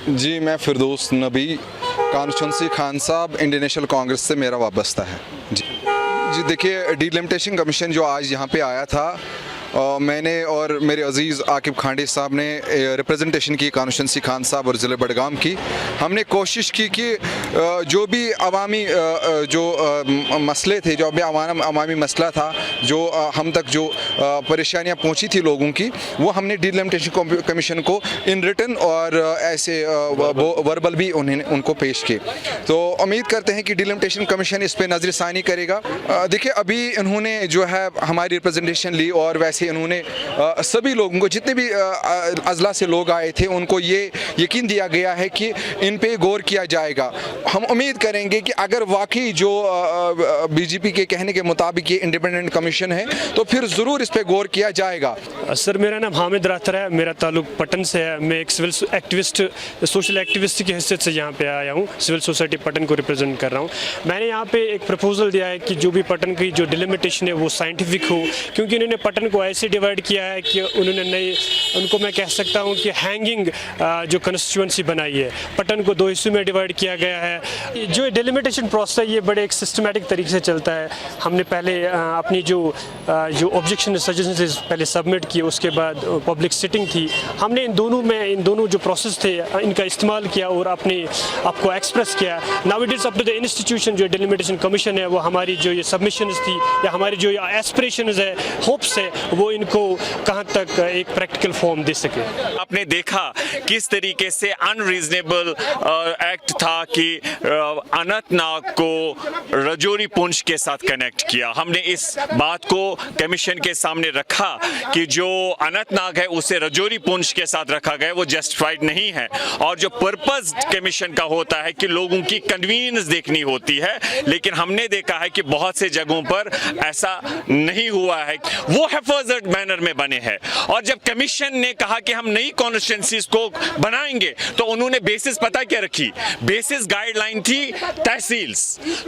जी, मैं फिरदौस नबी कॉन्स्टिट्यूंसी खान साहब Indian national Congress से मेरा वाबस्ता है। जी देखिए, डिलिमिटेशन कमीशन जो आज यहाँ पे आया था, मैंने और मेरे अजीज़ आकिब खांडे साहब ने रिप्रेजेंटेशन की कॉन्स्टिट्यूंसी खान साहब और ज़िले बडगाम की। हमने कोशिश की कि जो भी अवामी जो मसले थे, जो भी अवामी मसला था, जो हम तक जो परेशानियाँ पहुँची थी लोगों की, वो हमने डिलिमिटेशन कमीशन को इन रिटन और ऐसे वर्बल भी उनको पेश किए। तो उम्मीद करते हैं कि डिलिमिटेशन कमीशन इस पर नज़रसानी करेगा। देखिए, अभी इन्होंने जो है हमारी रिप्रेजेंटेशन ली और वैसे इन्होंने सभी लोगों को, जितने भी अजला से लोग आए थे, उनको ये यकीन दिया गया है कि इन पे गौर किया जाएगा। हम उम्मीद करेंगे कि अगर वाकई जो बीजेपी के कहने के मुताबिक ये इंडिपेंडेंट कमीशन है, तो फिर ज़रूर इस पे गौर किया जाएगा। सर, मेरा नाम हामिद राथर है, मेरा ताल्लुक पटन से है। मैं एक सिविल एक्टिविस्ट, सोशल एक्टिविस्ट की हैसियत से यहाँ पे आया हूँ। सिविल सोसाइटी पटन को रिप्रेजेंट कर रहा हूँ। मैंने यहाँ पे एक प्रपोजल दिया है कि जो भी पटन की जो डिलिमिटेशन है वो साइंटिफिक हो, क्योंकि इन्होंने पटन को ऐसे डिवाइड किया है कि उनको मैं कह सकता हूँ कि हैंगिंग जो कंस्टिट्यूंसी बनाई है, पटन को 2 हिस्सों में डिवाइड किया गया है। जो डिलिमिटेशन प्रोसेस है, ये बड़े एक सिस्टमेटिक तरीके से चलता है। हमने पहले अपनी जो ऑब्जेक्शन सजेशन पहले सबमिट किए, उसके बाद पब्लिक सिटिंग थी। हमने इन दोनों जो प्रोसेस थे इनका इस्तेमाल किया और अपने आपको एक्सप्रेस किया। Now it is up to the institution, जो डिलिमिटेशन कमीशन है, वो हमारी जो ये सबमिशंस थी या हमारी जो एस्पिरेशंस है, होप्स है, वो इनको कहाँ तक एक प्रैक्टिकल फॉर्म दे सके। आपने देखा किस तरीके से अनरीजनेबल एक्ट था कि अनंतनाग को रजौरी पुंछ के साथ कनेक्ट किया। हमने इस बात को कमीशन के सामने रखा कि जो अनंतनाग है उसे रजौरी पुंछ के साथ रखा गया, वो जस्टिफाइड नहीं है। और जो पर्पस कमीशन का होता है कि लोगों की कन्वीनियंस देखनी होती है, लेकिन हमने देखा है कि बहुत से जगहों पर ऐसा नहीं हुआ है, वो हिफाजत मैनर में बने हैं। और जब कमीशन ने कहा कि हम नई कॉन्स्टिट्यूंसीज को बनाएंगे, तो उन्होंने बेसिस पता क्या रखी? बेसिस गाइडलाइन थी तहसील्स।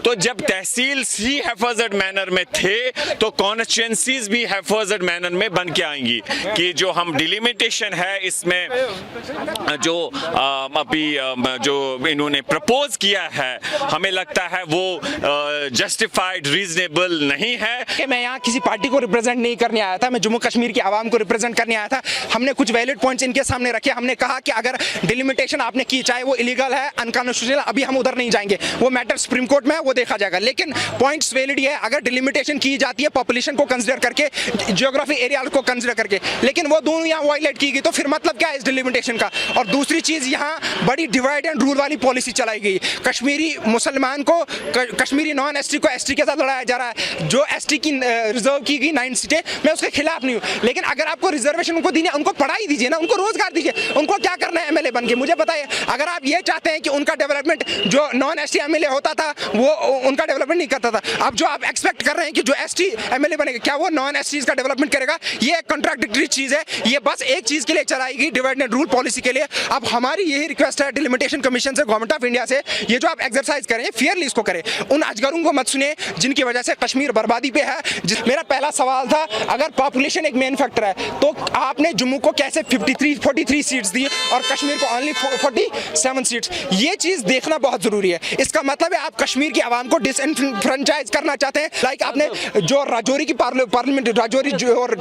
तो जब तहसील्स ही हिफाजत मैनर में थे, तो कॉन्स्टिट्यूंसीज भी हिफाजत मैनर में बन के आएंगी। कि जो हम डिलिमिटेशन है, इसमें जो अभी जो इन्होंने प्रपोज किया है, हमें लगता है वो जस्टिफाइड, रीजनेबल नहीं है। कि मैं यहाँ किसी पार्टी को रिप्रेजेंट नहीं करने आया था, मैं जम्मू कश्मीर की आवाम को रिप्रेजेंट करने आया था। हमने कुछ वैलिड पॉइंट्स इनके सामने रखे। हमने कहा कि अगर डिलिमिटेशन आपने की, चाहे वो इलीगल है, अनकॉन्स्टिट्यूशनल, अभी हम उधर नहीं जाएंगे, वो मैटर सुप्रीम कोर्ट में है, वो देखा जाएगा। लेकिन पॉइंट्स वैलिड है, अगर डिलिमिटेशन की जाती है पॉपुलेशन को कंसिडर करके, जियोग्राफी एरिया को कंसिडर करके, लेकिन वो दोनों यहाँ वायलेट की गई, तो फिर मतलब क्या है इस डिलिमिटेशन का? और दूसरी चीज, यहाँ बड़ी डिवाइड एंड रूल वाली पॉलिसी चलाई गई। कश्मीरी मुसलमान को, कश्मीरी नॉन एसटी को एसटी के साथ लड़ाया जा रहा है। जो एसटी की रिजर्व की गई 9 सीटें, मैं उसके खिलाफ नहीं हूँ, लेकिन अगर आपको रिजर्वेशन उनको देनी है, उनको पढ़ाई दीजिए ना, उनको रोजगार दीजिए। उनको क्या करना है एमएलए बन के? मुझे बताइए। अगर आप ये चाहते हैं कि उनका डेवलपमेंट, जो नॉन एसटी एमएलए होता था वो उनका डेवलपमेंट नहीं करता था, अब जो आप एक्सपेक्ट कर रहे हैं कि जो एसटी एमएलए बनेगा, क्या वो नॉन एसटी का डेवलपमेंट करेगा? ये एक कॉन्ट्राडिक्टरी चीज है। ये बस एक चीज के लिए चलाई गई, डिवाइड एंड रूल पॉलिसी के लिए। अब हमारी यही रिक्वेस्ट है डिलिमिटेशन कमीशन से, गवर्नमेंट ऑफ इंडिया से, ये जो आप एक्सरसाइज करें, फेयरली इसको करें। उन अजगरों को मत सुने जिनकी वजह से कश्मीर बर्बादी पे है। मेरा पहला सवाल था, अगर पॉपुलेशन एक मेन फैक्टर है, तो आपने जम्मू को कैसे 43 सीट्स दी और कश्मीर को ओनली 47 सीट्स? ये चीज देखना बहुत जरूरी है। इसका मतलब है आप कश्मीर की आवाम को डिसएनफ्रेंचाइज करना चाहते हैं। लाइक आपने जो राजौरी की पार्लियामेंट, राजौरी और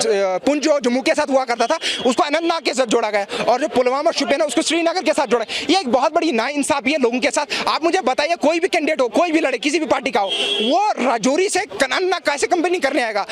पुंछ जो जम्मू के साथ हुआ करता था, उसको अनंतनाग के साथ जोड़ा गया, और जो पुलवामा और शुपियान उसको श्रीनगर के साथ जोड़ा। ये एक बहुत बड़ी नाइंसाफी है लोगों के साथ। आप मुझे बताइए, कोई भी कैंडिडेट हो, कोई भी लड़े, किसी भी पार्टी का हो, वो राजौरी से अनंतनाग कैसे कंपेनिंग करने आएगा?